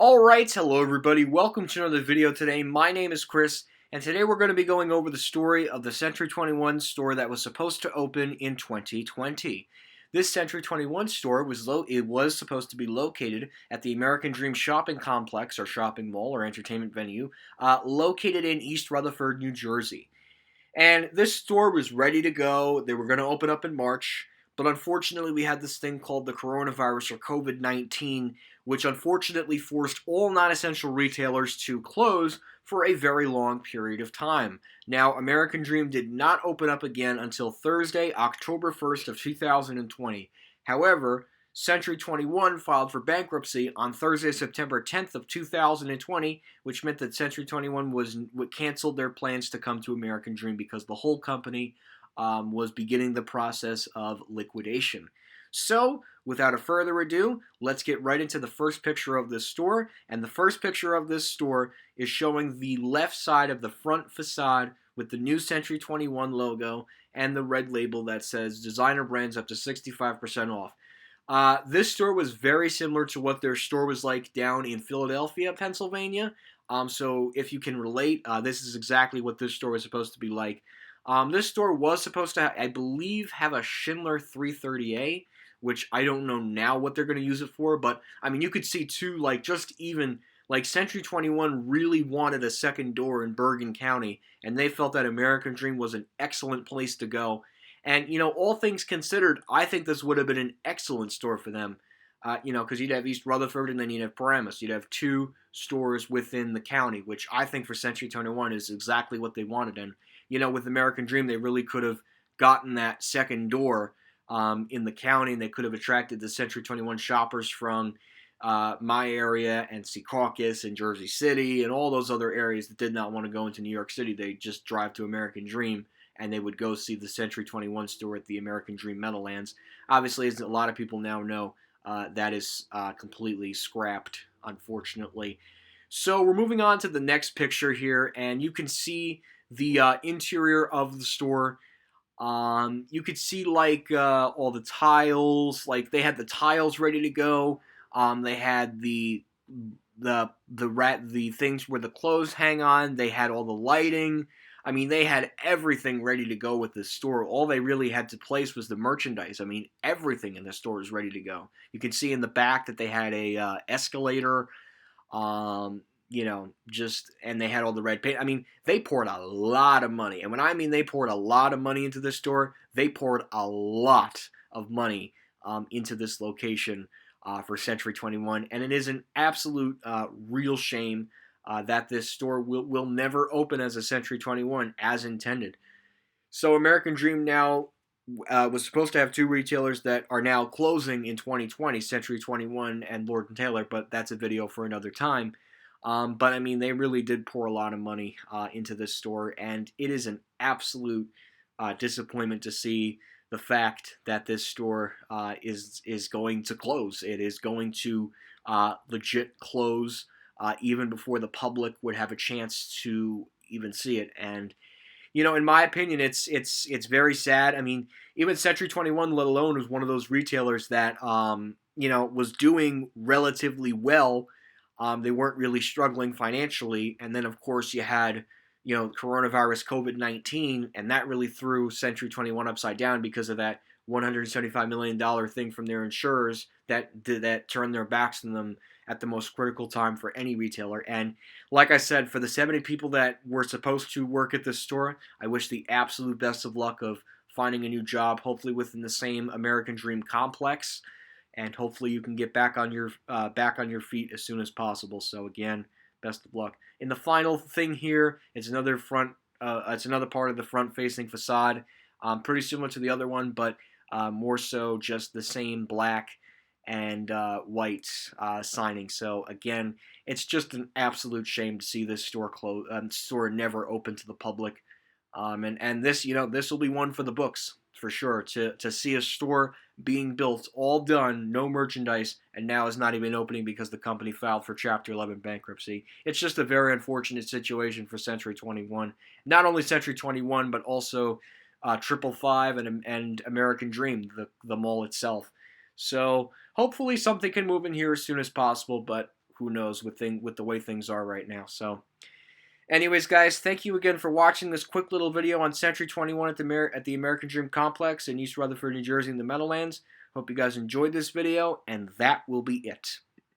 Alright, hello everybody, welcome to another video today. My name is Chris, and today we're going to be going over the story of the Century 21 store that was supposed to open in 2020. This Century 21 store was supposed to be located at the American Dream shopping complex, or shopping mall, or entertainment venue, located in East Rutherford, New Jersey. And this store was ready to go. They were going to open up in March, but unfortunately we had this thing called the coronavirus or COVID-19, which unfortunately forced all non-essential retailers to close for a very long period of time. Now, American Dream did not open up again until Thursday, October 1st of 2020. However, Century 21 filed for bankruptcy on Thursday, September 10th of 2020, which meant that Century 21 canceled their plans to come to American Dream because the whole company was beginning the process of liquidation. So, without a further ado, let's get right into the first picture of this store. And the first picture of this store is showing the left side of the front facade with the new Century 21 logo and the red label that says designer brands up to 65% off. This store was very similar to what their store was like down in Philadelphia, Pennsylvania. So if you can relate, this is exactly what this store was supposed to be like. This store was supposed to, I believe, have a Schindler 330A, which I don't know now what they're going to use it for. But, I mean, you could see, too, like, just even, like, Century 21 really wanted a second door in Bergen County, and they felt that American Dream was an excellent place to go. And, all things considered, I think this would have been an excellent store for them. Because you'd have East Rutherford and then you'd have Paramus. You'd have two stores within the county, which I think for Century 21 is exactly what they wanted. And, with American Dream, they really could have gotten that second door in the county, and they could have attracted the Century 21 shoppers from my area and Secaucus and Jersey City and all those other areas that did not want to go into New York City. They just drive to American Dream and they would go see the Century 21 store at the American Dream Meadowlands. Obviously, as a lot of people now know, that is completely scrapped, unfortunately. So we're moving on to the next picture here, and you can see the interior of the store. You could see like all the tiles, like they had the tiles ready to go. They had the things where the clothes hang on. They had all the lighting. I mean, they had everything ready to go with this store. All they really had to place was the merchandise. I mean, everything in the store is ready to go. You can see in the back that they had a escalator, and they had all the red paint. I mean, they poured a lot of money. And when I mean they poured a lot of money into this store, they poured a lot of money into this location for Century 21. And it is an absolute real shame that this store will never open as a Century 21 as intended. So American Dream now was supposed to have two retailers that are now closing in 2020, Century 21 and Lord & Taylor, but that's a video for another time. But I mean, they really did pour a lot of money into this store, and it is an absolute disappointment to see the fact that this store is going to close. It is going to legit close even before the public would have a chance to even see it. And in my opinion, it's very sad. I mean, even Century 21, let alone, was one of those retailers that was doing relatively well. They weren't really struggling financially, and then of course you had coronavirus COVID-19, and that really threw Century 21 upside down because of that $175 million thing from their insurers that turned their backs on them at the most critical time for any retailer. And like I said, for the 70 people that were supposed to work at this store, I wish the absolute best of luck of finding a new job, hopefully within the same American Dream complex, and hopefully you can get back on your feet as soon as possible. So again, best of luck. And the final thing here is another part of the front-facing facade, pretty similar to the other one, but more so just the same black and white signing. So again, it's just an absolute shame to see this store never open to the public. And this, this will be one for the books for sure, to see a store being built, all done, no merchandise, and now is not even opening because the company filed for Chapter 11 bankruptcy. It's just a very unfortunate situation for Century 21. Not only Century 21, but also 555 and American Dream, the mall itself. So hopefully something can move in here as soon as possible, but who knows with the way things are right now. So anyways, guys, thank you again for watching this quick little video on Century 21 at the American Dream Complex in East Rutherford, New Jersey in the Meadowlands. Hope you guys enjoyed this video, and that will be it.